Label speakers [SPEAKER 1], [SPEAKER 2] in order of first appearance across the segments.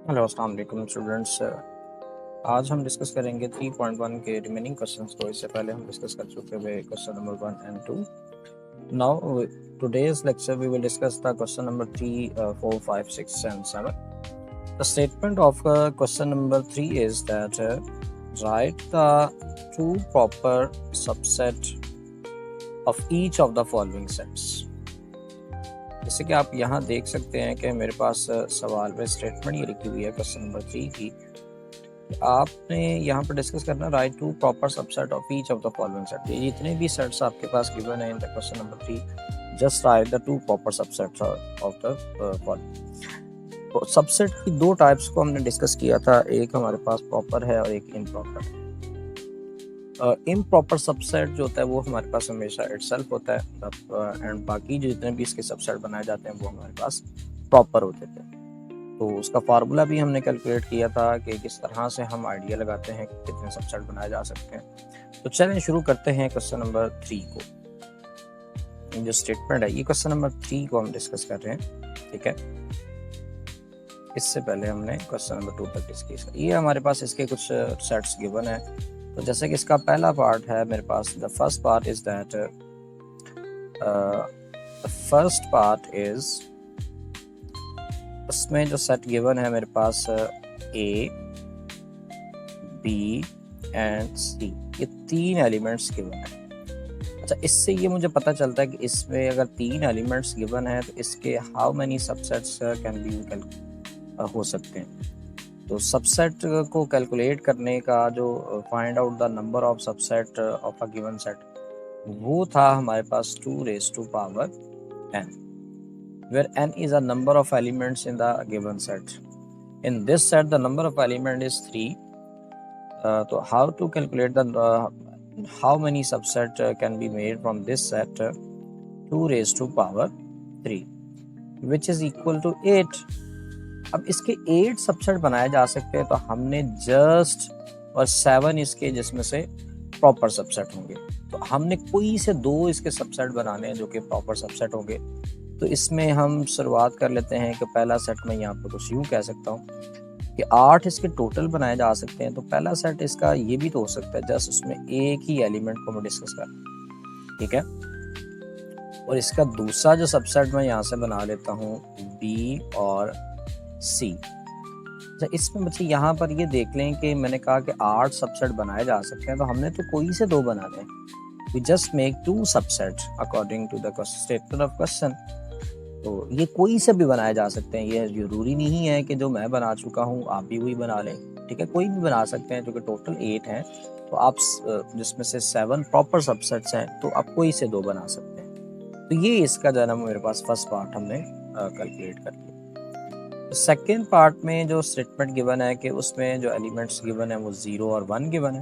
[SPEAKER 1] Hello अस्सलाम वालेकुम students. आज हम डिस्कस करेंगे 3.1 के रिमेनिंग क्वेश्चंस को। इससे पहले हम डिस्कस कर चुके हुए question number 1 and 2। Now today's lecture we will discuss the question number 3, 4, 5, 6 and 7. The statement of question number 3 is that write the two proper subset of each of the following sets. जैसे कि आप यहाँ देख सकते हैं कि मेरे पास सवाल में स्टेटमेंट ये लिखी हुई है क्वेश्चन नंबर 3 की। आपने यहाँ पर डिस्कस करना write two proper subset of each of the following set. ये जितने भी सेट्स आपके पास गिवन है in the question number 3, just write the two proper subsets of the following. Subset की दो टाइप्स को हमने डिस्कस किया था, एक हमारे पास प्रॉपर है और एक इम्प्रॉपर है। इम्प्रॉपर सबसेट जो होता है वो हमारे पास हमेशा इटसेल्फ होता है एंड बाकी जो जितने भी इसके सबसेट बनाए जाते हैं वो हमारे पास प्रॉपर होते थे। तो उसका फार्मूला भी हमने कैलकुलेट किया था कि किस तरह से हम आइडिया लगाते हैं कि कितने सबसेट बनाए जा सकते हैं। तो चलें शुरू करते हैं क्वेश्चन नंबर 3 को। जो स्टेटमेंट है ये क्वेश्चन नंबर 3 को हम डिस्कस कर रहे हैं, ठीक है। इससे पहले हमने क्वेश्चन नंबर 2 तक डिस्कस किया। ये हमारे पास इसके कुछ सेट्स गिवन है। तो जैसे कि इसका पहला पार्ट है मेरे पास, the first part is that उसमें जो सेट गिवन है मेरे पास ए, बी एंड सी, ये तीन एलिमेंट्स गिवन है। अच्छा, इससे ये मुझे पता चलता है कि इसमें अगर तीन एलिमेंट्स गिवन है तो इसके how many subsets can be हो सकते हैं। तो सबसेट को कैलकुलेट करने का जो find out the number of subset of a given set, वो था हमारे पास 2 raised to power n, where n is a number of elements in the given set. In this set the number of element is 3. So how to calculate the how many subset can be made from this set? 2 raised to power 3 which is equal to 8. अब इसके 8 subset बनाए जा सकते हैं, तो हमने just और 7 इसके जिसमें से प्रॉपर सबसेट होंगे। तो हमने कोई से दो इसके सबसेट बनाने हैं जो कि प्रॉपर सबसेट होंगे। तो इसमें हम शुरुआत कर लेते हैं कि पहला सेट में यहाँ पर कुछ यूँ कह सकता हूँ कि 8 इसके टोटल बनाए जा सकते हैं। तो पहला सेट इसका ये भी तो हो सकता है, जस्ट उसमें एक ही एलिमेंट को मैं डिस्कस कर, ठीक है। और इसका दूसरा जो सबसेट मैं यहाँ से बना लेता हूँ बी और सी। अच्छा, इसमें बच्चे यहाँ पर ये देख लें कि मैंने कहा कि 8 सबसेट बनाए जा सकते हैं, तो हमने तो कोई से दो बनाने हैं। We just make 2 subset according to the statement of question. तो ये कोई से भी बनाए जा सकते हैं, ये जरूरी नहीं है कि जो मैं बना चुका हूँ आप भी वही बना लें, ठीक है। कोई भी बना सकते हैं, जो कि टोटल 8 हैं। तो आप जिसमें से 7 प्रॉपर सबसेट्स हैं, तो आप कोई से दो बना सकते हैं। तो ये इसका जो है ना मेरे पास फर्स्ट पार्ट हमने कैलकुलेट कर लिया। सेकेंड पार्ट में जो स्टेटमेंट गिवन है कि उसमें जो एलिमेंट्स गिवन है वो 0 और 1 गिवन है,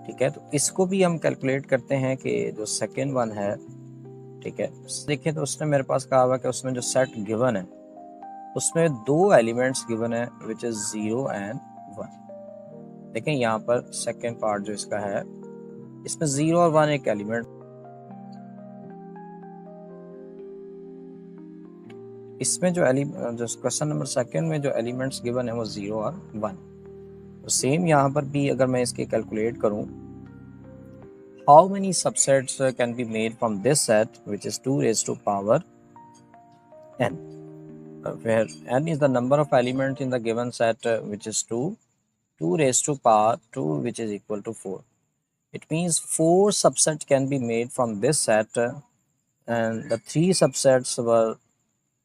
[SPEAKER 1] ठीक है। तो इसको भी हम कैलकुलेट करते हैं कि जो सेकेंड वन है, ठीक है। देखिए तो उसने मेरे पास कहा हुआ कि उसमें जो सेट गिवन है उसमें दो एलिमेंट्स गिवन है विच इज 0 एंड 1। देखें यहाँ पर सेकेंड पार्ट जो इसका है, इसमें 0 और 1 एक एलिमेंट, इसमें जो क्वेश्चन नंबर सेकेंड में जो एलिमेंट्स गिवन है वो 0 और 1। तो सेम यहाँ पर भी अगर मैं इसके कैलकुलेट करूँ, how many subsets can be made from this set which is 2 raised to power n, where n is the number of elements in the given set which is 2 raised to power 2 which is equal to 4. It means 4 subsets can be made from this set and the 3 subsets were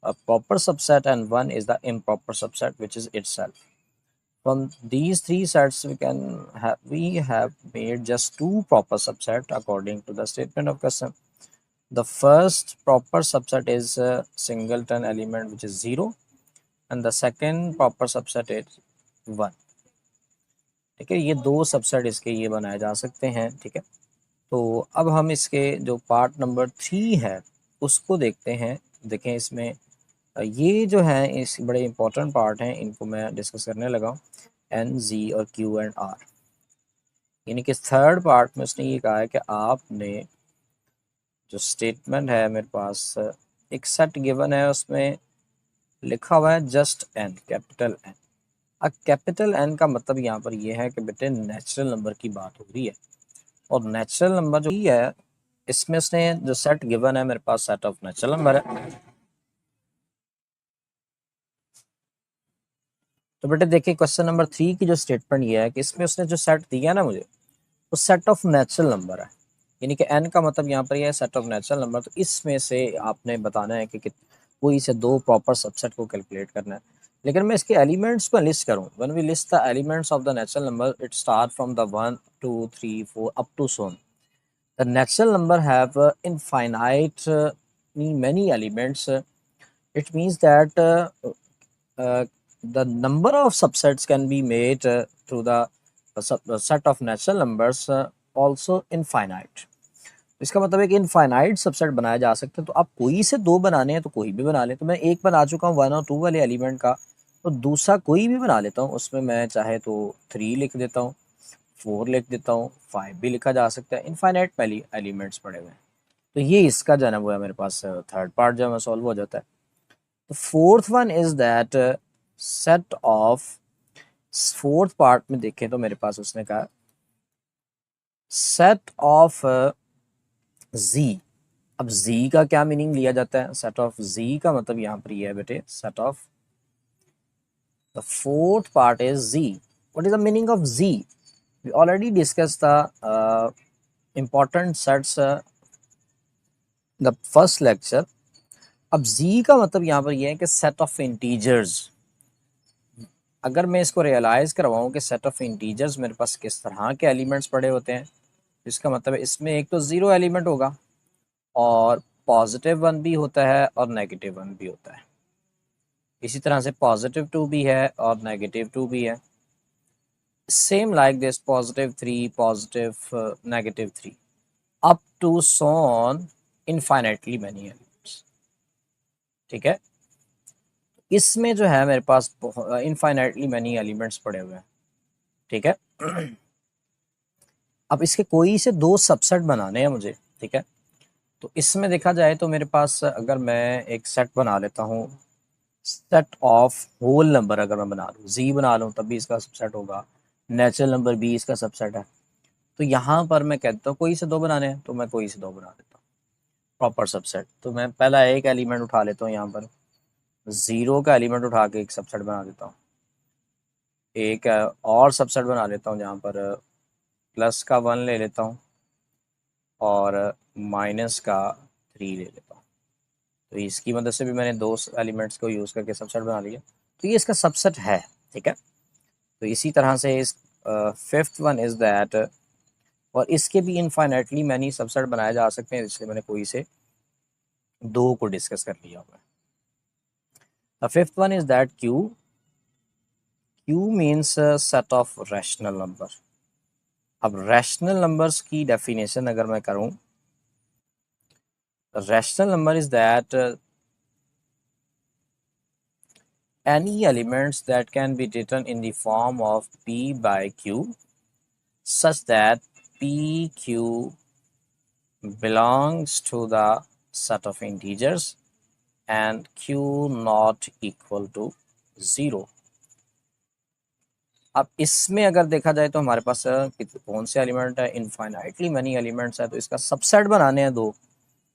[SPEAKER 1] a proper subset and 1 is the improper subset which is itself. From these 3 sets we have made just 2 proper subset according to the statement of question. The first proper subset is a singleton element which is 0 and the second proper subset is 1, ठीक है। ये दो subset इसके ये बनाए जा सकते हैं, ठीक है। तो अब हम इसके जो पार्ट नंबर 3 है उसको देखते हैं। देखें इसमें ये जो है इस बड़े इंपॉर्टेंट पार्ट हैं, इनको मैं डिस्कस करने लगा हूँ, एन, जी और क्यू एंड आर। यानी कि थर्ड पार्ट में उसने ये कहा है कि आपने जो स्टेटमेंट है मेरे पास, एक सेट गिवन है उसमें लिखा हुआ है just N, capital N, capital N का मतलब यहाँ पर ये है कि बेटे नेचुरल नंबर की बात हो रही है, और नेचुरल नंबर जो है इसमें से जो सेट गिवन है मेरे पास सेट ऑफ नेचुरल नंबर है। तो बेटे देखिए क्वेश्चन नंबर 3 की जो स्टेटमेंट ये है कि इसमें उसने जो सेट दिया ना मुझे वो सेट ऑफ नेचुरल नंबर है, यानी कि एन का मतलब यहाँ पर यह है सेट ऑफ नेचुरल नंबर। तो इसमें से आपने बताना है कि कोई से दो प्रॉपर सबसेट को कैलकुलेट करना है। लेकिन मैं इसके एलिमेंट्स को लिस्ट करूँ, when we list the elements of the natural number it start from the 1 2 3 4 up to so on. The natural number have infinite many elements. It means that the number of subsets can be made through the set of natural numbers also infinite. इसका मतलब एक infinite subset बनाया जा सकता है। तो आप कोई से दो बनाने हैं तो कोई भी बना ले। तो मैं एक बना चुका हूँ 1 और 2 वाले एलिमेंट का, तो दूसरा कोई भी बना लेता हूँ। उसमें मैं चाहे तो 3 लिख देता हूँ, 4 लिख देता हूँ, 5 भी लिखा जा सकता है। इनफाइनाइट पहली एलिमेंट्स पड़े हुए हैं। तो ये इसका जो है वो है मेरे पास थर्ड पार्ट जो है सॉल्व हो जाता है। तो fourth one is that set of, fourth part में देखें तो मेरे पास उसने कहा सेट ऑफ जी। अब जी का क्या मीनिंग लिया जाता है? सेट ऑफ जी का मतलब यहाँ पर ये है बेटे set of, the fourth part is Z. What is the meaning of Z? We already discuss the important sets the first lecture. अब जी का मतलब यहाँ पर यह है कि सेट ऑफ इंटीजर्स। अगर मैं इसको रियलाइज करवाऊँ कि सेट ऑफ इंटीजर्स मेरे पास किस तरह के एलिमेंट्स पड़े होते हैं, इसका मतलब है इसमें एक तो ज़ीरो एलिमेंट होगा और पॉजिटिव वन भी होता है और नेगेटिव वन भी होता है। इसी तरह से पॉजिटिव 2 भी है और नेगेटिव 2 भी है। Same like this positive 3 positive negative 3 up to so on infinitely many elements. ठीक है, इसमें जो है मेरे पास इनफाइनाइटली मैनी एलिमेंट्स पड़े हुए हैं। ठीक है, अब इसके कोई से दो सबसेट बनाने हैं मुझे। ठीक है, तो इसमें देखा जाए तो मेरे पास अगर मैं एक सेट बना लेता हूँ, सेट ऑफ होल नंबर अगर मैं बना लूँ, जी बना लूँ तब भी इसका सबसेट होगा, नेचुरल नंबर भी इसका सबसेट है। तो यहाँ पर मैं कहता हूँ कोई से दो बनाने हैं तो मैं कोई से दो बना देता हूँ प्रॉपर सबसेट। तो मैं पहला एक एलिमेंट उठा लेता हूँ, यहाँ पर ज़ीरो का एलिमेंट उठा के एक सबसेट बना देता हूँ। एक और सबसेट बना लेता हूँ जहाँ पर प्लस का 1 ले लेता हूँ और माइनस का 3 ले लेता हूँ। तो इसकी मदद से भी मैंने दो एलिमेंट्स को यूज़ करके सबसेट बना लिया। तो ये इसका सबसेट है। ठीक है, तो इसी तरह से इस फिफ्थ वन इज़ दैट, और इसके भी इनफाइनाइटली मैनी सबसेट बनाए जा सकते हैं, इसलिए मैंने कोई से दो को डिस्कस कर लिया हुआ है। The fifth one is that Q. Q means set of rational number. अब रैशनल नंबर्स की डेफिनेशन अगर मैं करूं, rational number is that any elements that can be written in the form of p by q such that pq belongs to the set of integers and q not equal to 0। अब इसमें अगर देखा जाए तो हमारे पास कौन से element है? इनफाइनाइटली मैनी एलिमेंट्स है। तो इसका सबसेट बनाने हैं दो,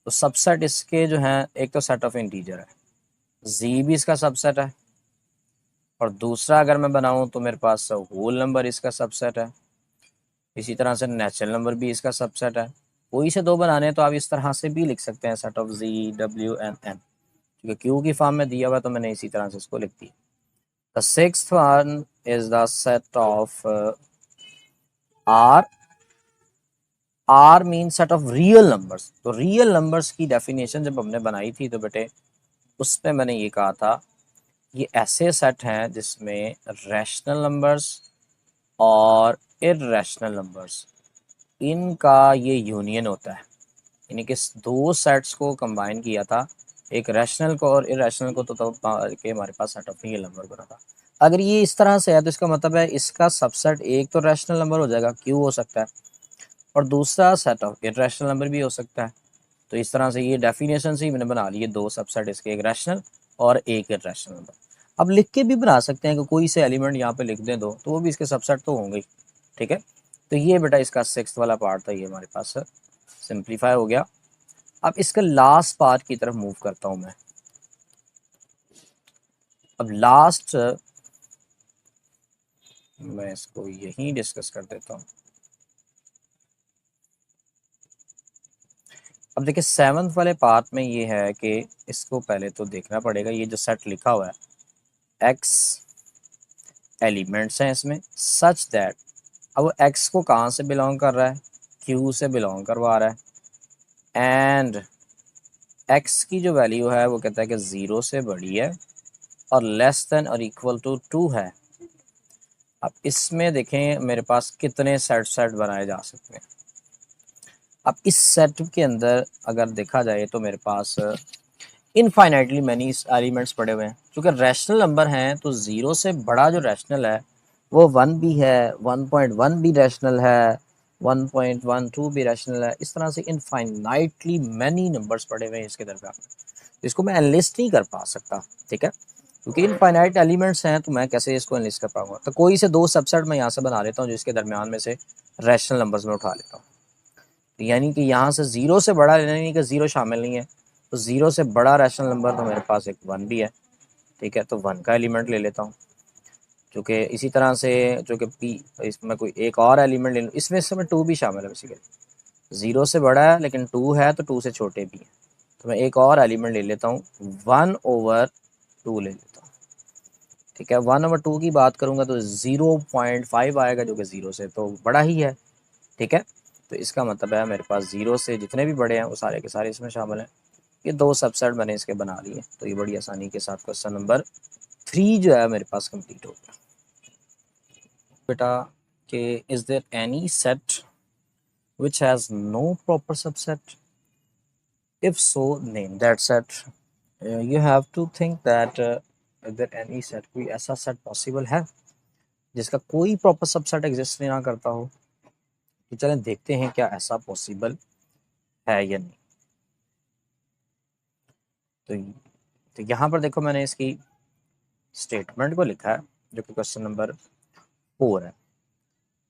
[SPEAKER 1] तो सबसेट इसके जो हैं एक तो सेट ऑफ इंटीजर है, जी भी इसका सबसेट है, और दूसरा अगर मैं बनाऊं तो मेरे पास होल नंबर इसका सबसेट है। इसी तरह से नेचुरल नंबर भी इसका सबसेट है। कोई से दो बनाने हैं तो आप इस तरह से भी लिख सकते हैं set of Z W N N, क्योंकि क्यू की फॉर्म में दिया हुआ तो मैंने इसी तरह से इसको लिख दिया। The sixth one is the set of R. R mean set of real numbers. तो रियल नंबर्स की डेफिनेशन जब हमने बनाई थी तो बेटे उसमें मैंने ये कहा था ये ऐसे सेट हैं जिसमें रैशनल नंबर्स और इर्रेशनल नंबर्स इनका ये यूनियन होता है, यानी कि दो सेट्स को कंबाइन किया था, एक रैशनल को और इरेशनल को, तो के हमारे पास सेट ऑफ रियल नंबर बना था। अगर ये इस तरह से है तो इसका मतलब है इसका सबसेट एक तो रैशनल नंबर हो जाएगा, क्यू हो सकता है, और दूसरा सेट ऑफ इरेशनल नंबर भी हो सकता है। तो इस तरह से ये डेफिनेशन से ही मैंने बना ली है दो सबसेट इसके, एक रैशनल और एक इरेशनल नंबर। अब लिख के भी बना सकते हैं कि कोई से एलिमेंट यहाँ पे लिख दें दो, तो वो भी इसके सबसेट तो होंगे ही, ठीक है। तो ये बेटा इसका सिक्स्थ वाला पार्ट था, ये हमारे पास सिंप्लीफाई हो गया। अब इसका लास्ट पार्ट की तरफ मूव करता हूँ मैं। अब लास्ट मैं इसको यहीं डिस्कस कर देता हूँ। अब देखिए सेवंथ वाले पार्ट में ये है कि इसको पहले तो देखना पड़ेगा, ये जो सेट लिखा हुआ है एक्स एलिमेंट्स हैं इसमें सच दैट, अब वो एक्स को कहाँ से बिलोंग कर रहा है, क्यू से बिलोंग करवा रहा है, एंड एक्स की जो वैल्यू है वो कहता है कि 0 से बड़ी है और लेस देन और इक्वल टू 2 है। अब इसमें देखें मेरे पास कितने सेट बनाए जा सकते हैं। अब इस सेट के अंदर अगर देखा जाए तो मेरे पास इनफाइनाइटली मैनी एलिमेंट्स पड़े हुए हैं। क्योंकि रैशनल नंबर हैं तो 0 से बड़ा जो रैशनल है वो 1 भी है, 1.1 भी रैशनल है, 1.12 भी रैशनल है। इस तरह से इनफाइनाइटली मैनी नंबर्स पड़े हुए हैं इसके दरम्यान। इसको मैं एनलिस्ट नहीं कर पा सकता, ठीक है, क्योंकि इनफाइनाइट एलिमेंट्स हैं तो मैं कैसे इसको एनलिस्ट कर पाऊंगा। तो कोई से दो सबसेट मैं यहाँ से बना लेता हूँ जिसके दरमियान में से रैशनल नंबर्स में उठा लेता हूँ। यानी कि यहाँ से 0 से बड़ा लेना, यानी कि 0 शामिल नहीं है, तो 0 से बड़ा रैशनल नंबर तो मेरे पास एक 1 भी है, ठीक है, तो 1 का एलिमेंट ले लेता हूँ। क्योंकि इसी तरह से जो कि पी इसमें कोई एक और एलिमेंट ले लूँ, इसमें इस समय 2 भी शामिल है बेसिकली। 0 से बड़ा है लेकिन 2 है तो 2 से छोटे भी हैं, तो मैं एक और एलिमेंट ले लेता हूँ, 1/2 ले लेता हूँ, ठीक है। 1/2 की बात करूँगा तो 0.5 आएगा जो कि 0 से तो बड़ा ही है, ठीक है। तो इसका मतलब है मेरे पास 0 से जितने भी बड़े हैं वो सारे के सारे इसमें शामिल हैं। ये दो सबसेट मैंने इसके बना लिए, तो ये बड़ी आसानी के साथ क्वेश्चन नंबर 3 जो है मेरे पास कंप्लीट हो गया बेटा। कि is there any set which has no proper subset, if so name that set। you have to think that is there any set, कोई ऐसा सेट पॉसिबल है जिसका कोई प्रॉपर सबसेट एग्जिस्ट ना करता हो। तो चलें देखते हैं क्या ऐसा पॉसिबल है या नहीं। तो यहाँ पर देखो मैंने इसकी स्टेटमेंट को लिखा है जो कि क्वेश्चन नंबर 4 है।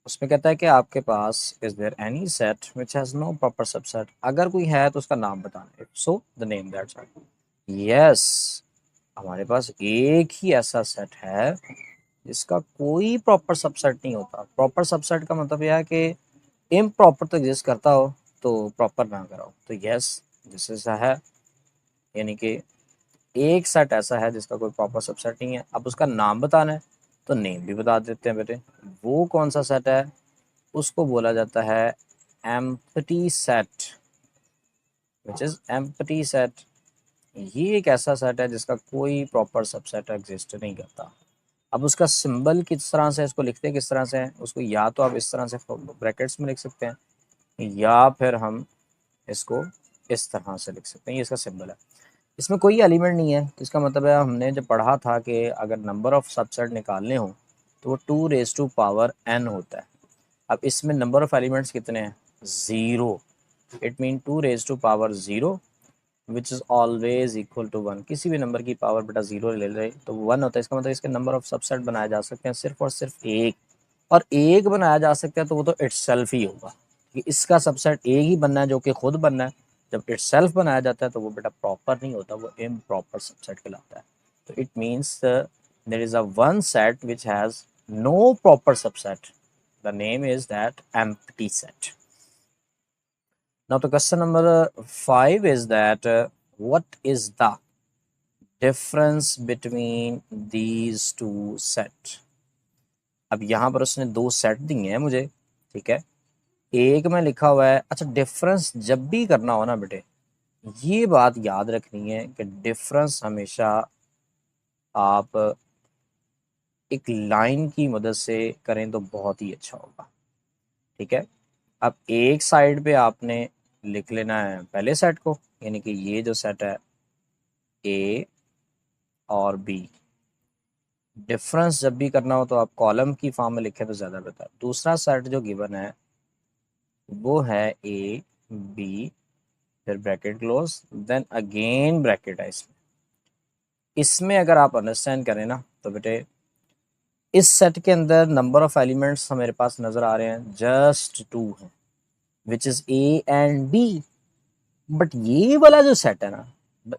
[SPEAKER 1] उसमें कहता है कि आपके पास is there any set which has no proper subset, अगर कोई है तो उसका नाम बताना, if so the name that set. Yes, हमारे पास एक ही ऐसा सेट है जिसका कोई प्रॉपर सबसेट नहीं होता। प्रॉपर सबसेट का मतलब यह है कि इम्प्रॉपर तो एग्जिस्ट करता हो तो प्रॉपर ना कराओ। तो यस दिस इज है, यानी कि एक सेट ऐसा है जिसका कोई प्रॉपर सबसेट नहीं है। अब उसका नाम बताना है तो नेम भी बता देते हैं बेटे। वो कौन सा सेट है, उसको बोला जाता है empty set, which is empty set. ये एक ऐसा सेट है जिसका कोई प्रॉपर सबसेट एग्जिस्ट नहीं करता। अब उसका सिंबल किस तरह से, इसको लिखते किस तरह से है, उसको या तो आप इस तरह से ब्रैकेट्स में लिख सकते हैं या फिर हम इसको इस तरह से लिख सकते हैं। ये इसका सिंबल है, इसमें कोई एलिमेंट नहीं है। तो इसका मतलब है हमने जब पढ़ा था कि अगर नंबर ऑफ सबसेट निकालने हो तो वो 2⁻n होता है। अब इसमें नंबर ऑफ एलिमेंट्स कितने हैं, 0। It mean 2⁻0 which is always equal to 1। किसी भी नंबर की पावर बेटा 0 ले रहे तो 1 होता है। इसका मतलब इसके नंबर ऑफ सबसेट बनाए जा सकते हैं सिर्फ और सिर्फ एक, और एक बनाया जा सकता है तो वो तो इटसेल्फ ही होगा कि इसका सबसेट एक ही बनना है जो कि खुद बनना है। जब इटसेल्फ बनाया जाता है तो वो बेटा प्रॉपर नहीं होता, वो इम्प्रॉपर सबसेट कहलाता है। तो it means there is a one set which has no proper subset, the name is that empty set. Now the question number 5 is that what is the difference between these two set। अब यहाँ पर उसने दो set दिए हैं मुझे, ठीक है, एक में लिखा हुआ है। अच्छा, डिफरेंस जब भी करना हो ना बेटे, ये बात याद रखनी है कि डिफरेंस हमेशा आप एक लाइन की मदद से करें तो बहुत ही अच्छा होगा, ठीक है। अब एक साइड पे आपने लिख लेना है पहले सेट को, यानी कि ये जो सेट है ए और बी। डिफरेंस जब भी करना हो तो आप कॉलम की फॉर्म में लिखें तो ज़्यादा बेहतर। दूसरा सेट जो गिवन है वो है ए बी, फिर bracket close, then again bracket है इसमें, इसमें अगर आप अंडरस्टैंड करें ना तो बेटे इस सेट के अंदर नंबर ऑफ एलिमेंट्स मेरे पास नजर आ रहे हैं जस्ट 2 हैं, which is A and B. But ये वाला जो सेट है ना,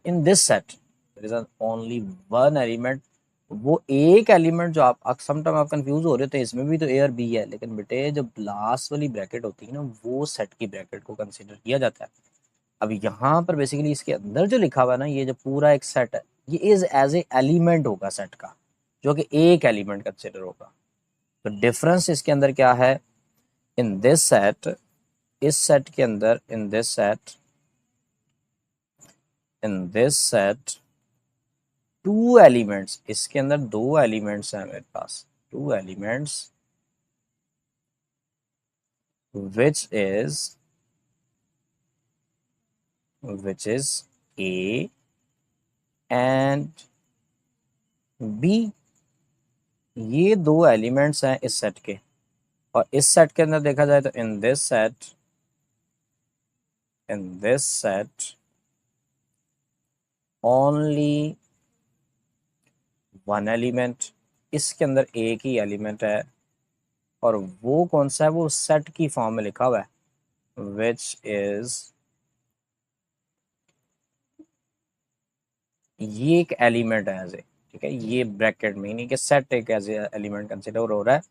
[SPEAKER 1] in this set there is only one element. वो एक एलिमेंट जो आप समटाइम आप कंफ्यूज हो रहे थे, इसमें भी तो ए और बी है, लेकिन बेटे जब लास्ट वाली ब्रैकेट होती है ना, वो सेट की ब्रैकेट को कंसीडर किया जाता है। अब यहाँ पर बेसिकली इसके अंदर जो लिखा हुआ है ना, ये जो पूरा एक सेट है, ये इज एज ए एलिमेंट होगा सेट का, जो कि एक एलिमेंट कंसिडर होगा। तो डिफरेंस इसके अंदर क्या है, इन दिस सेट, इस सेट के अंदर, इन this set, in this set 2 elements, इसके अंदर 2 एलिमेंट्स हैं मेरे पास, 2 elements which is A and B। ये 2 एलिमेंट्स हैं इस सेट के, और इस सेट के अंदर देखा जाए तो इन this set only one element, इसके अंदर एक ही एलिमेंट है, और वो कौन सा है, वो सेट की फॉर्म में लिखा हुआ है, विच इज, ये एक एलिमेंट है एज ए, ठीक है, ये ब्रैकेट में नहीं कि सेट एक एज ए एलिमेंट कंसिडर हो रहा है,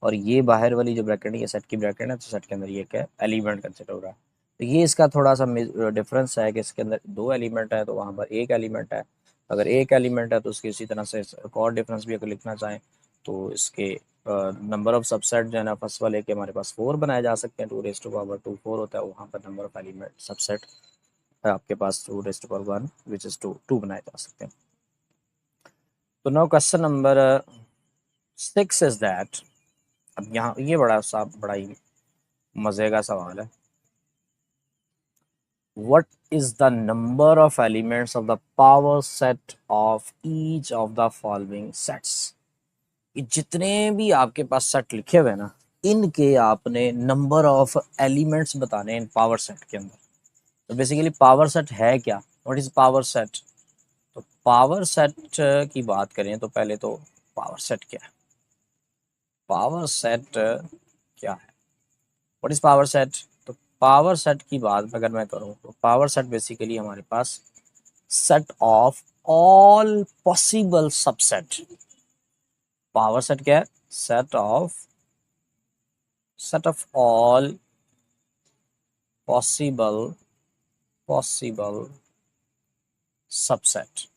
[SPEAKER 1] और ये बाहर वाली जो ब्रैकेट है ये सेट की ब्रैकेट है, तो सेट के अंदर ये क्या एलिमेंट कंसिडर हो रहा है। तो ये इसका थोड़ा सा डिफरेंस है कि इसके अंदर 2 एलिमेंट है तो वहाँ पर एक एलिमेंट है। अगर एक एलिमेंट है तो उसकी इसी तरह से एक और डिफरेंस भी अगर लिखना चाहें तो इसके नंबर ऑफ सबसेट जो है ना, फर्स्ट वाले के हमारे पास 4 बनाए जा सकते हैं, 2 4 होता है, वहाँ पर नंबर ऑफ एलिमेंट सबसेट आपके पास 2 1 विच इज 2 बनाए जा सकते हैं। तो now question number 6 is that, अब यहाँ ये बड़ा ही मजे का सवाल है, what is the number of elements of the power set of each of the following sets। ये जितने भी आपके पास सेट लिखे हुए हैं ना, इनके आपने नंबर ऑफ एलिमेंट्स बताने हैं इन पावर सेट के अंदर। तो बेसिकली पावर सेट है क्या, व्हाट इज पावर सेट। तो पावर सेट की बात करें तो पहले तो पावर सेट क्या है, पावर सेट क्या है, व्हाट इज पावर सेट। तो पावर सेट की बात अगर मैं करूं तो पावर सेट बेसिकली हमारे पास set of all possible subset. Power set क्या है, set of all possible subset.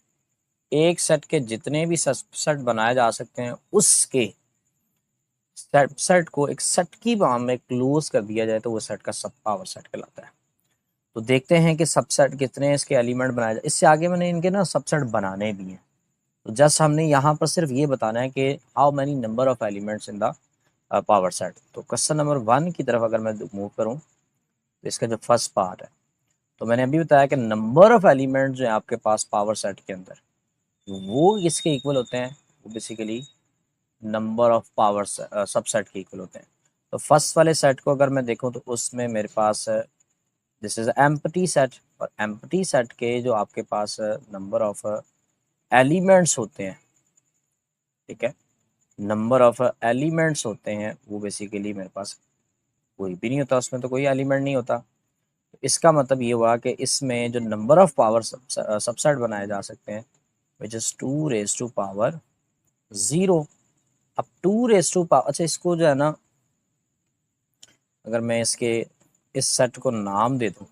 [SPEAKER 1] एक सेट के जितने भी सबसेट बनाए जा सकते हैं उसके सबसेट को एक सेट की फॉर्म में क्लोज कर दिया जाए तो वो सेट का सब पावर सेट कहलाता है। तो देखते हैं कि सबसेट कितने इसके एलिमेंट बनाए जाए, इससे आगे मैंने इनके ना सबसेट बनाने भी हैं। तो जस्ट हमने यहाँ पर सिर्फ ये बताना है कि how many number of elements in the power set. तो क्वेश्चन नंबर 1 की तरफ अगर मैं मूव करूँ तो इसका जो फर्स्ट पार्ट है, तो मैंने अभी बताया कि नंबर ऑफ एलिमेंट जो है आपके पास पावर सेट के अंदर वो इसके इक्वल होते हैं, वो basically number of power subset के इक्वल होते हैं। तो फर्स्ट वाले सेट को अगर मैं देखूं तो उसमें मेरे पास दिस इज एम्प्टी सेट, और एम्प्टी सेट के जो आपके पास नंबर ऑफ एलिमेंट्स होते हैं, ठीक है, नंबर ऑफ एलिमेंट्स होते हैं वो बेसिकली मेरे पास कोई भी नहीं होता, उसमें तो कोई एलिमेंट नहीं होता। इसका मतलब ये हुआ कि इसमें जो नंबर ऑफ पावर सबसेट बनाए जा सकते हैं which is 2 raise to power 0। अब 2 रेज टू पावर, अच्छा इसको जो है ना, अगर मैं इसके इस सेट को नाम दे दूं,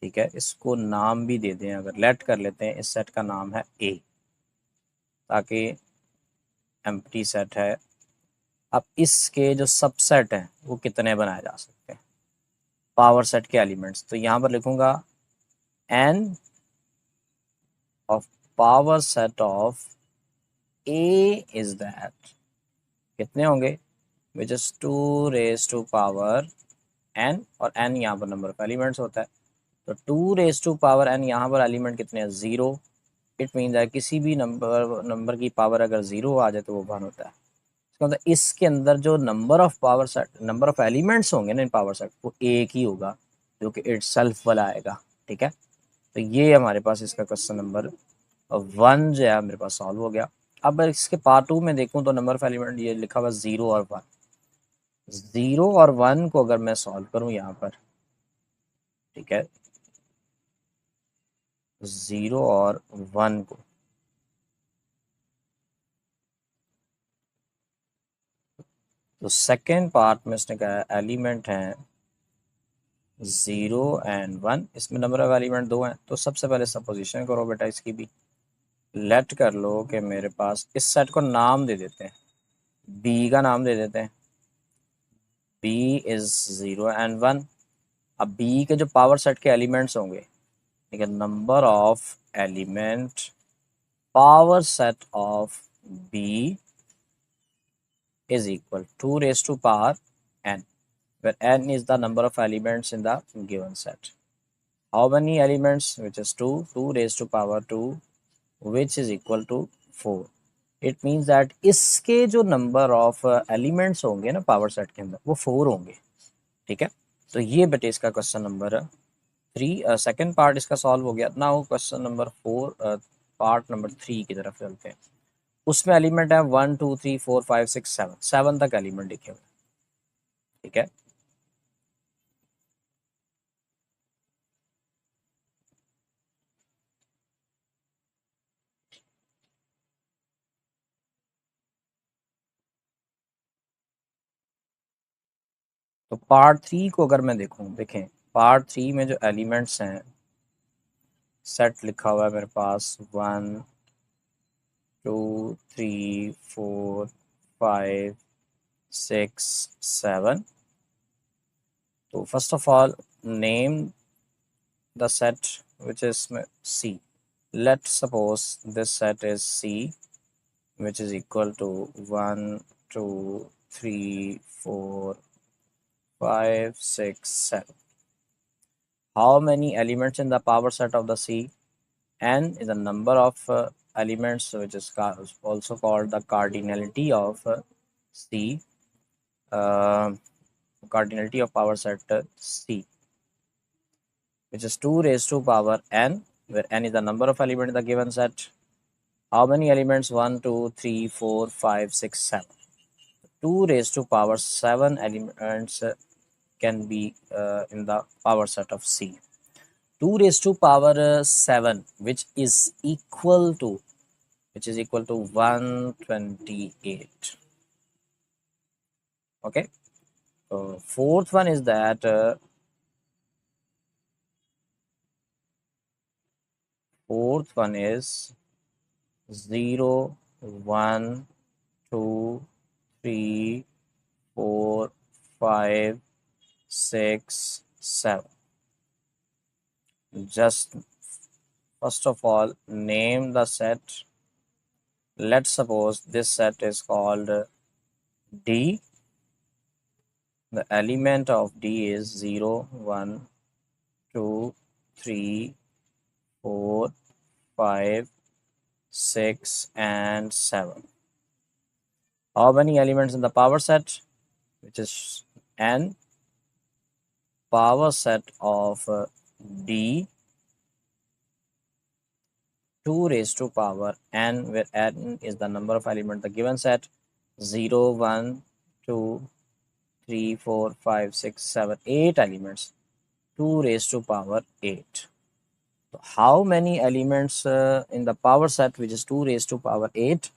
[SPEAKER 1] ठीक है, इसको नाम भी दे दें, अगर लेट कर लेते हैं, इस सेट का नाम है ए, ताकि एम्प्टी सेट है। अब इसके जो सबसेट हैं वो कितने बनाए जा सकते हैं पावर सेट के एलिमेंट्स, तो यहाँ पर लिखूंगा N of power set of A is that, कितने होंगे, which is 2 raise to power N, और एन यहाँ पर नंबर ऑफ एलिमेंट्स होता है, तो 2 रेज टू पावर एन, यहाँ पर एलिमेंट कितने हैं 0। इट मीन है किसी भी नंबर की पावर अगर 0 आ जाए तो वो 1 होता है। इसका मतलब इसके अंदर जो number of power set, number of elements होंगे ना इन पावर सेट, वो एक ही होगा, जो कि इट सेल्फ वाला आएगा, ठीक है। तो ये हमारे पास इसका क्वेश्चन नंबर 1 जो है मेरे पास सॉल्व हो गया। अब इसके पार्ट 2 में देखूं तो नंबर ऑफ एलिमेंट ये लिखा हुआ 0 और 1। 0 और 1 को अगर मैं सॉल्व करूं यहाँ पर, ठीक है, 0 और 1 को, तो सेकेंड पार्ट में उसने कहा एलिमेंट हैं 0 एंड 1, इसमें नंबर ऑफ एलिमेंट 2 हैं। तो सबसे पहले सपोजिशन करो बेटा इसकी भी, लेट कर लो कि मेरे पास इस सेट को नाम दे देते हैं, बी का नाम दे देते हैं, बी इज 0 एंड 1। अब बी के जो पावर सेट के एलिमेंट्स होंगे, ठीक है, number of element power set of B is equal 2 raised to power n, where n is the number of elements in the given set. How many elements? Which is 2, 2 raised to power 2, which is equal to 4. It means that इसके जो number of elements होंगे ना power set के अंदर वो 4 होंगे, ठीक है। तो ये बेटे इसका क्वेश्चन नंबर 3, सेकेंड पार्ट इसका सॉल्व हो गया। Now question number 4, part number 3 की तरफ चलते हैं। उसमें एलिमेंट है 1 2 3 4 5 6 7, 7 तक एलिमेंट लिखे हुए, ठीक है। तो पार्ट 3 को अगर मैं देखूं, देखें पार्ट 3 में जो एलिमेंट्स हैं, सेट लिखा हुआ है मेरे पास 1 2 3 4 5 6 7। तो first of all name the set which is C. Let's suppose this set is C, which is equal to 1 2 3 4 5 6 7. How many elements in the power set of the C? N is the number of elements, which is also called the cardinality of C, uh, cardinality of power set C, which is 2 raised to power n, where n is the number of elements in the given set. How many elements? 1 2 3 4 5 6 7. 2 raised to power 7 elements can be in the power set of C. 2 raised to power 7, which is equal to 128. Okay, fourth one is that fourth one is 0 1 2 3 4 5 6 7. Just first of all name the set. Let's suppose this set is called D. The element of D is 0 1 2 3 4 5 6 and 7. How many elements in the power set? Which is n. Power set of D, 2 raised to power n, where n is the number of elements in the given set. 0 1 2 3 4 5 6 7 8 elements, 2 raised to power 8. So how many elements in the power set, which is 2 raised to power 8?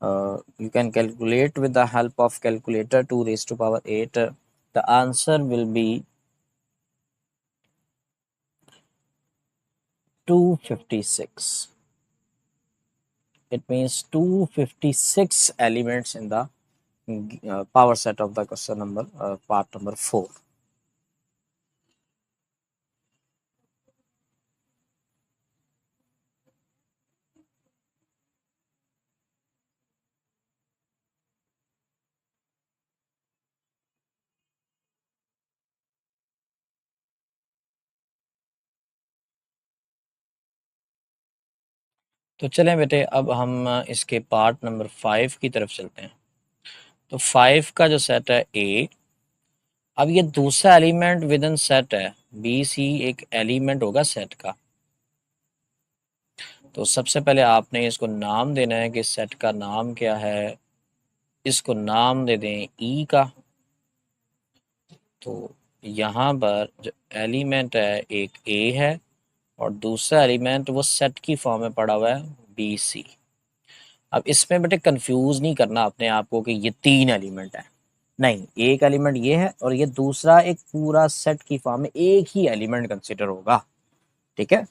[SPEAKER 1] You can calculate with the help of calculator. 2 raised to power 8. The answer will be 256. It means 256 elements in the power set of the question number part number 4. तो चलें बेटे अब हम इसके part number 5 की तरफ चलते हैं। तो 5 का जो सेट है ए, अब ये दूसरा एलिमेंट विद इन सेट है बी सी, एक एलिमेंट होगा सेट का। तो सबसे पहले आपने इसको नाम देना है कि सेट का नाम क्या है। इसको नाम दे दें ई का। तो यहाँ पर जो एलिमेंट है एक ए है और दूसरा एलिमेंट वो सेट की फॉर्म में पड़ा हुआ है बी सी। अब इसमें बेटे कंफ्यूज नहीं करना अपने आप को कि ये 3 एलिमेंट है, नहीं, एक एलिमेंट ये है और ये दूसरा एक पूरा सेट की फॉर्म में एक ही एलिमेंट कंसिडर होगा। ठीक है,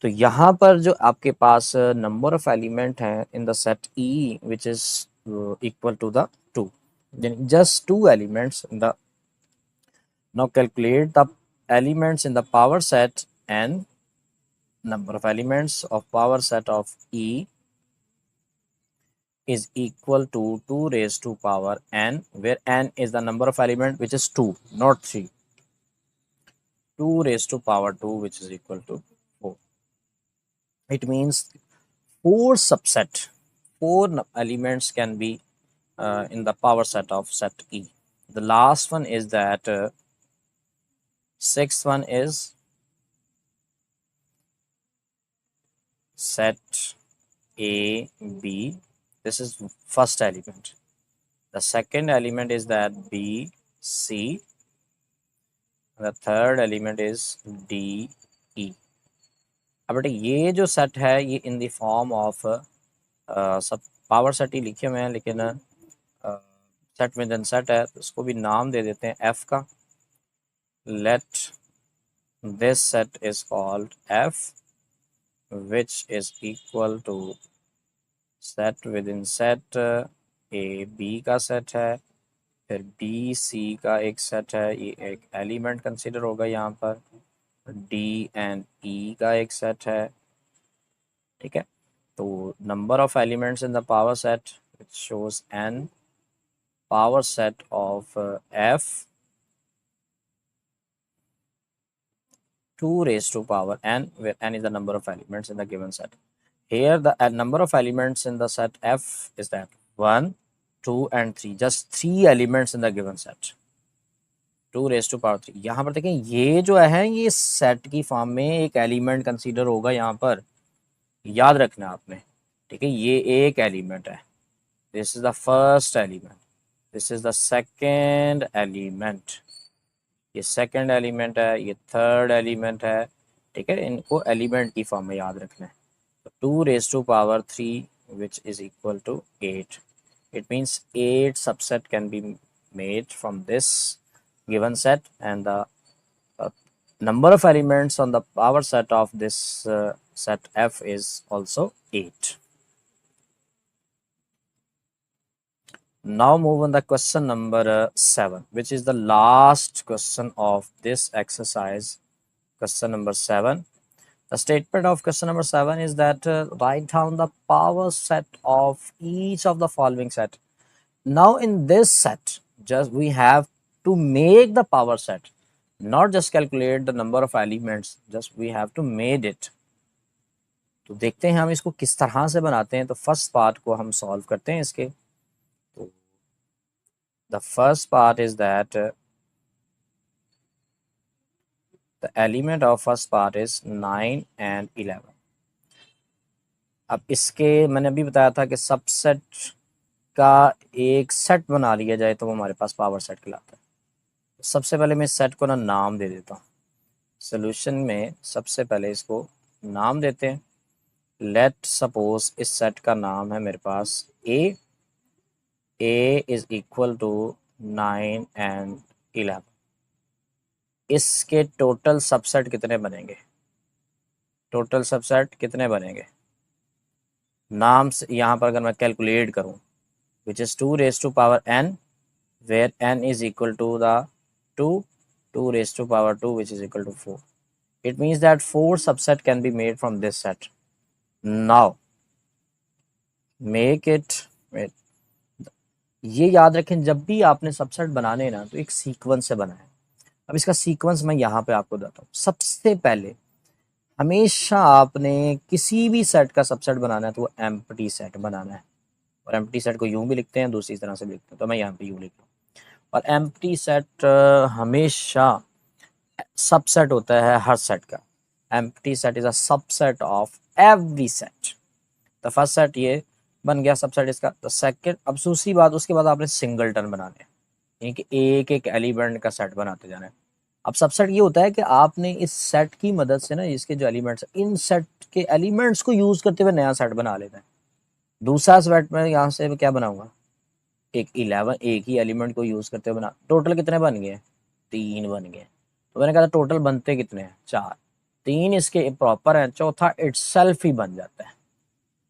[SPEAKER 1] तो यहाँ पर जो आपके पास नंबर ऑफ एलिमेंट हैं in the set E which is equal to the 2, just 2 elements in the, now calculate the elements in the power set n, number of elements of power set of E is equal to 2 raised to power n, where n is the number of element which is 2, not 3. 2 raised to power 2 which is equal to 4. It means 4 subset, 4 elements can be in the power set of set E. The last one is that sixth one is set A, B. This is first element. The second element is that B, C. The third element is D, E. अब बेटे ये जो set है ये in the form of सब power set ही लिखे हुए हैं, लेकिन सेट विद इन सेट है तो उसको भी नाम दे देते हैं F का। Let this set is called F, which is equal to set with in set A B का सेट है, फिर बी सी का एक सेट है, ये एक एलिमेंट कंसिडर होगा यहाँ पर, डी एंड ई का एक सेट है। ठीक है, तो number of elements in the power set it shows N, power set of F 2 raised to power n, where n is the number of elements in the given set. Here the number of elements in the set F is that 1, 2 and 3, just 3 elements in the given set, 2 raised to power 3। यहाँ पर देखें ये जो है ये set की form में एक एलिमेंट कंसीडर होगा, यहाँ पर याद रखना आपने। ठीक है, ये एक एलिमेंट है, this is the first element, this is the second element, ये सेकेंड एलिमेंट है, ये थर्ड एलिमेंट है। ठीक है, इनको एलिमेंट की फॉर्म में याद रखना है। 2 raised to power 3 which is equal to 8. It means 8 subset can be made from this given set, and the number of elements on the power set of this set F is also 8. Now move on the question number 7, which is the last question of this exercise, question number 7. The statement of question number 7 is that write down the power set of each of the following set. Now in this set, just we have to make the power set, not just calculate the number of elements, just we have to made it. तो देखते हैं हम इसको किस तरह से बनाते हैं। तो फर्स्ट पार्ट को हम सॉल्व करते हैं इसके। तो the first part is that the element of first part is 9 and 11। अब इसके मैंने अभी बताया था कि सबसेट का एक सेट बना लिया जाए तो वो हमारे पास पावर सेट कहलाता है। सबसे पहले मैं इस सेट को ना नाम दे देता हूँ। सोल्यूशन में सबसे पहले इसको नाम देते हैं। लेट सपोज इस सेट का नाम है मेरे पास ए इज इक्वल टू 9 एंड 11। इसके टोटल सबसेट कितने बनेंगे? टोटल सबसेट कितने बनेंगे? नाम से यहाँ पर अगर मैं कैलकुलेट करूँ, which is 2 raised to power n, where n is equal to the 2 raised to power 2 which is equal to 4. It means that 4 subset can be made from this set. Now make it, ये याद रखें जब भी आपने subset बनाने ना तो एक सीक्वेंस से बनाएं। अब इसका सीक्वेंस मैं यहाँ पे आपको बताता हूँ। सबसे पहले हमेशा आपने किसी भी सेट का सबसेट बनाना है तो वो एम्प्टी सेट बनाना है, और एम्प्टी सेट को यूं भी लिखते हैं, दूसरी तरह से भी लिखते हैं, तो मैं यहाँ पे यूं लिख रहा हूँ। और एम्प्टी सेट हमेशा सबसेट होता है हर सेट का। Empty set is a subset of every set. The first set ये बन गया सबसेट इसका। द सेकंड, अब दूसरी बात, उसके बाद आपने सिंगलटन बनाने हैं, यानी कि एक एक एलिमेंट का सेट बनाते जाना है। अब सबसेट ये होता है कि आपने इस सेट की मदद से ना, इसके जो एलिमेंट्स, इन सेट के एलिमेंट्स को यूज करते हुए नया सेट बना लेना है। दूसरा सेट में यहाँ से क्या बनाऊंगा, एक 11, एक ही एलिमेंट को यूज करते हुए बना। टोटल कितने बन गए? 3 बन गए। तो मैंने कहा था टोटल बनते कितने हैं? 4। 3 इसके प्रॉपर है, चौथा इटसेल्फ ही बन जाता है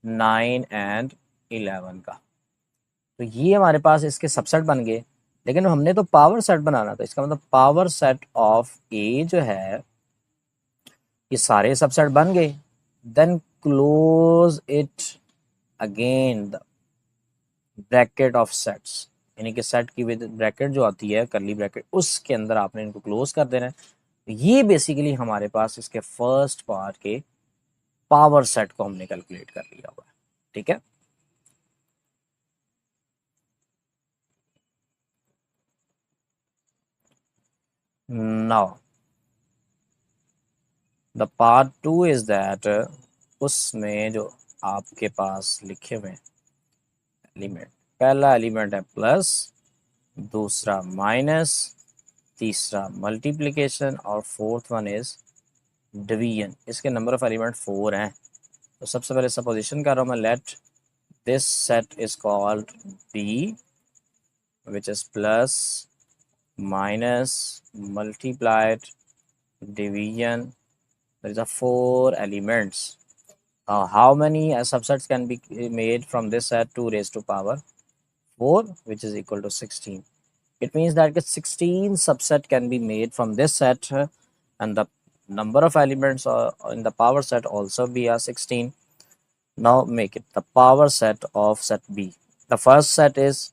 [SPEAKER 1] 9 एंड 11 का। तो ये हमारे पास इसके सबसेट बन गए। लेकिन हमने तो पावर सेट बनाना था, इसका मतलब पावर सेट ऑफ ए जो है, ये सारे सबसेट बन गए। Then close it again the bracket of sets, यानी कि सेट की विद ब्रैकेट जो आती है, करली ब्रैकेट, उसके अंदर आपने इनको क्लोज कर देना है। ये बेसिकली हमारे पास इसके फर्स्ट पार्ट के पावर सेट को हमने कैलकुलेट कर लिया हुआ है। ठीक है, now the part 2 is that, उसमें जो आपके पास लिखे हुए एलिमेंट, पहला एलिमेंट है प्लस, दूसरा माइनस, तीसरा मल्टीप्लिकेशन और फोर्थ वन इज डिवीजन। इसके नंबर ऑफ एलिमेंट 4 हैं। तो सबसे पहले सपोजिशन कर रहा हूँ मैं, let this set is called B which is plus minus multiplied division, there is a 4 elements. How many subsets can be made from this set? 2 raised to power 4, which is equal to 16. It means that 16 subset can be made from this set, and the number of elements in the power set also be 16. Now make it the power set of set B. The first set is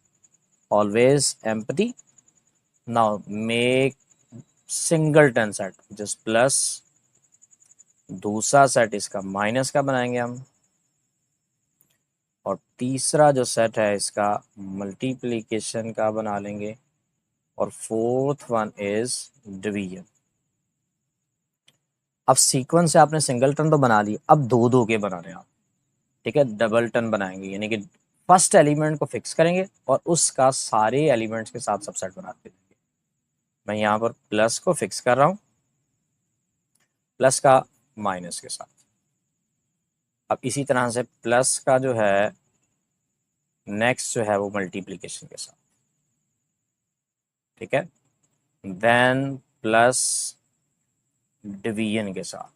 [SPEAKER 1] always empty. Now make singleton set, which is plus, दूसरा set इसका minus का बनाएंगे हम, और तीसरा जो set है इसका मल्टीप्लिकेशन का बना लेंगे, और फोर्थ वन इज डिवीजन। अब सीक्वेंस से आपने सिंगल टन तो बना ली, अब दो दो के बना रहे हैं आप। ठीक है, डबल टन बनाएंगे, यानी कि फर्स्ट एलिमेंट को फिक्स करेंगे और उसका सारे एलिमेंट्स के साथ सबसेट बनाते जाएंगे। मैं यहाँ पर प्लस को फिक्स कर रहा हूँ, प्लस का माइनस के साथ। अब इसी तरह से प्लस का जो है नेक्स्ट जो है वो मल्टीप्लिकेशन के साथ। ठीक है, देन प्लस डिवीजन के साथ।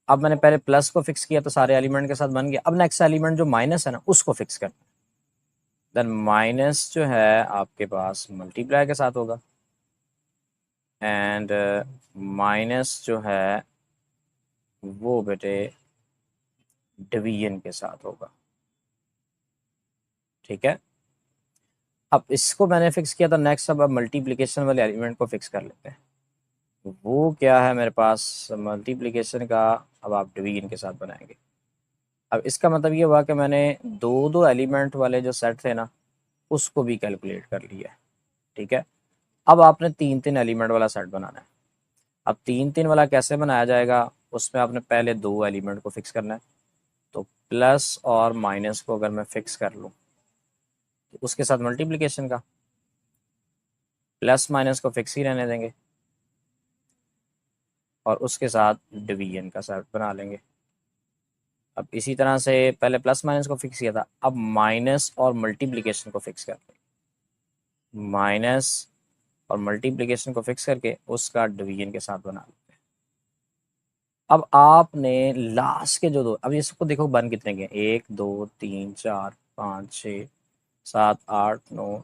[SPEAKER 1] अब मैंने पहले प्लस को फिक्स किया तो सारे एलिमेंट के साथ बन गया। अब नेक्स्ट एलिमेंट जो माइनस है ना, उसको फिक्स करना। देन माइनस जो है आपके पास मल्टीप्लाई के साथ होगा, एंड माइनस जो है वो बेटे डिवीजन के साथ होगा। ठीक है, अब इसको मैंने फिक्स किया था नेक्स्ट। अब मल्टीप्लिकेशन वाले एलिमेंट को फिक्स कर लेते हैं। वो क्या है मेरे पास मल्टीप्लिकेशन का, अब आप डिवीजन के साथ बनाएंगे। अब इसका मतलब ये हुआ कि मैंने दो दो एलिमेंट वाले जो सेट थे ना, उसको भी कैलकुलेट कर लिया है। ठीक है, अब आपने 3 3 एलिमेंट वाला सेट बनाना है। अब 3 3 वाला कैसे बनाया जाएगा, उसमें आपने पहले दो एलिमेंट को फिक्स करना है। तो प्लस और माइनस को अगर मैं फिक्स कर लूँ, तो उसके साथ मल्टीप्लिकेशन का, प्लस माइनस को फिक्स ही रहने देंगे, और उसके साथ डिवीजन का सेट बना लेंगे। अब इसी तरह से पहले प्लस माइनस को फिक्स किया था, अब माइनस और मल्टीप्लिकेशन को फिक्स कर लेंगे। माइनस और मल्टीप्लिकेशन को फिक्स करके उसका डिवीजन के साथ बना लेते हैं। अब आपने लास्ट के जो दो, अब इसको देखो बन कितने गए, 1 2 3 4 5 6 7 8 9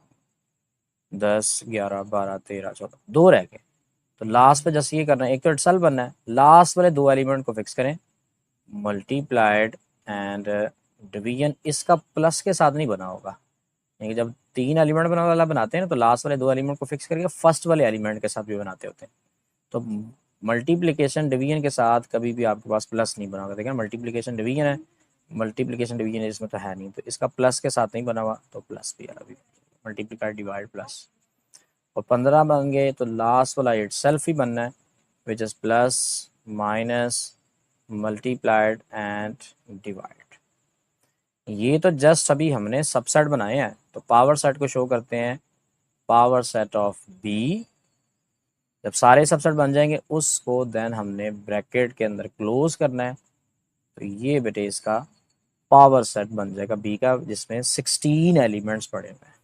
[SPEAKER 1] 10 11 12 13 14, दो रह गए। तो लास्ट पे जैसे ये करना है, एक तो इटसेल्फ बनना है, लास्ट वाले दो एलिमेंट को फिक्स करें, मल्टीप्लाइड एंड डिवीजन। इसका प्लस के साथ नहीं बना होगा, यानी जब 3 एलिमेंट बना वाला बनाते हैं ना, तो लास्ट वाले दो एलिमेंट को फिक्स करके फर्स्ट वाले एलिमेंट के साथ भी बनाते होते हैं। तो मल्टीप्लिकेशन डिवीजन के साथ कभी भी आपके पास प्लस नहीं बना होगा। देखिए मल्टीप्लिकेशन डिवीजन है, मल्टीप्लिकेशन डिवीजन इसमें तो है नहीं, तो इसका प्लस के साथ नहीं बना हुआ, तो प्लस भी अभी मल्टीप्लीकाई डिवाइड प्लस। और 15 बन गए तो लास्ट वाला इटसेल्फ ही बनना है, which is plus minus multiplied and divide. ये तो जस्ट अभी हमने सबसेट बनाए हैं, तो पावर सेट को शो करते हैं पावर सेट ऑफ बी। जब सारे सबसेट बन जाएंगे उसको देन हमने ब्रैकेट के अंदर क्लोज करना है, तो ये बेटे इसका पावर सेट बन जाएगा बी का, जिसमें 16 एलिमेंट्स पड़े हुए हैं।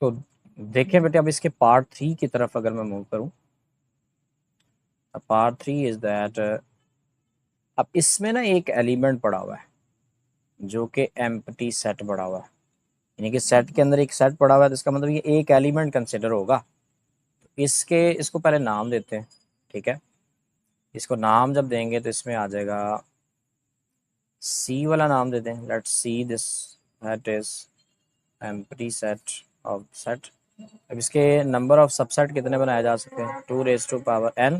[SPEAKER 1] तो देखें बेटे, अब इसके पार्ट 3 की तरफ अगर मैं मूव करूं, पार्ट 3 इज दैट, अब इसमें ना एक एलिमेंट पड़ा हुआ है जो कि एम्प्टी सेट पड़ा हुआ है, यानी कि सेट के अंदर एक सेट पड़ा हुआ है, तो इसका मतलब ये एक एलिमेंट कंसिडर होगा। तो इसको पहले नाम देते हैं, ठीक है। इसको नाम जब देंगे तो इसमें आ जाएगा सी वाला नाम देते हैं, let's see this, that is empty set of set. अब इसके नंबर ऑफ सबसेट कितने बनाए जा सकते हैं, 2 raise to power n,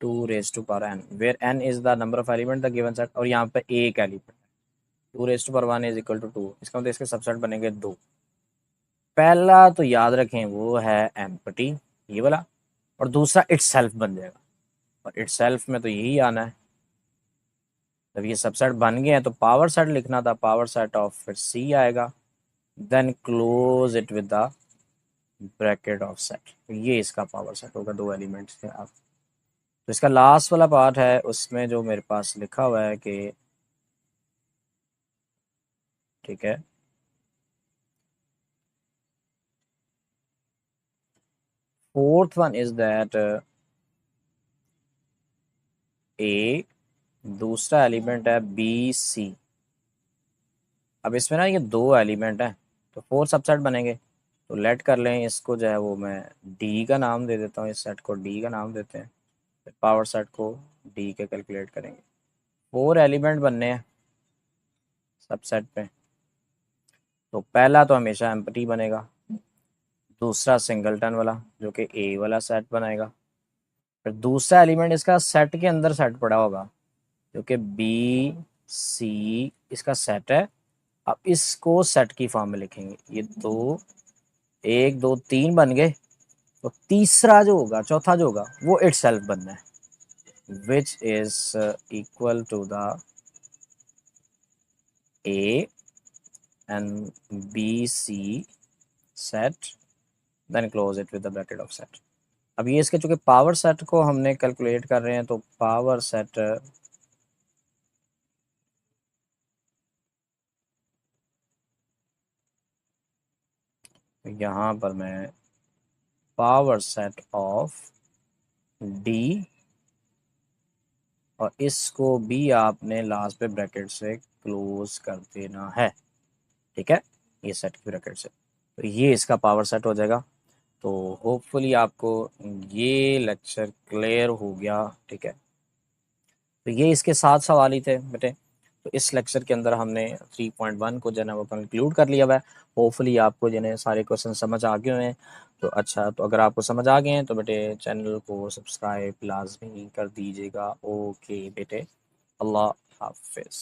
[SPEAKER 1] 2 raise to power n, where n is the number of element the given set, और यहाँ पे एक element, 2 raise to power 1 is equal to 2, इसका मतलब इसके सबसेट बनेंगे 2। पहला तो याद रखें वो है एम्प्टी, ये वाला, और दूसरा इटसेल्फ बन जाएगा, और इटसेल्फ में तो यही आना है। जब ये सबसेट बन गए हैं तो पावर सेट लिखना था, पावर सेट ऑफ फिर सी आएगा, then close it with the bracket of set, ये इसका पावर सेट होगा, 2 एलिमेंट्स थे आप। तो इसका लास्ट वाला पार्ट है, उसमें जो मेरे पास लिखा हुआ है कि, ठीक है, फोर्थ वन इज दैट ए, दूसरा एलिमेंट है बी सी। अब इसमें ना ये 2 एलिमेंट हैं, तो 4 सबसेट बनेंगे, तो लेट कर लें इसको, जो है वो मैं डी का नाम दे देता हूँ, इस सेट को डी का नाम देते हैं, फिर पावर सेट को डी के कैलकुलेट करेंगे। 4 एलिमेंट बनने हैं सबसेट पे, तो पहला तो हमेशा एम्प्टी बनेगा, दूसरा सिंगलटन वाला जो कि ए वाला सेट बनाएगा, फिर दूसरा एलिमेंट इसका सेट के अंदर सेट पड़ा होगा जो कि बी सी इसका सेट है। अब इसको सेट की फॉर्म में लिखेंगे, ये 2, 1 2 3 बन गए, तो तीसरा जो होगा, चौथा जो होगा, वो इटसेल्फ बनना है, which is equal to the A and B C set, then close it with the bracket of set. अब ये इसके चूंकि पावर सेट को हमने कैलकुलेट कर रहे हैं, तो पावर सेट यहाँ पर मैं पावर सेट ऑफ डी, और इसको भी आपने लास्ट पे ब्रैकेट से क्लोज कर देना है, ठीक है, ये सेट की ब्रैकेट से, तो ये इसका पावर सेट हो जाएगा। तो होपफुली आपको ये लेक्चर क्लियर हो गया, ठीक है। तो ये इसके 7 सवाल ही थे बेटे, तो इस लेक्चर के अंदर हमने 3.1 को जो है वो कंक्लूड कर लिया हुआ है। होपफुली आपको जो है सारे क्वेश्चन समझ आ गए हैं। तो अच्छा, तो अगर आपको समझ आ गए हैं तो बेटे चैनल को सब्सक्राइब लाजमी कर दीजिएगा। ओके बेटे, अल्लाह हाफिज़।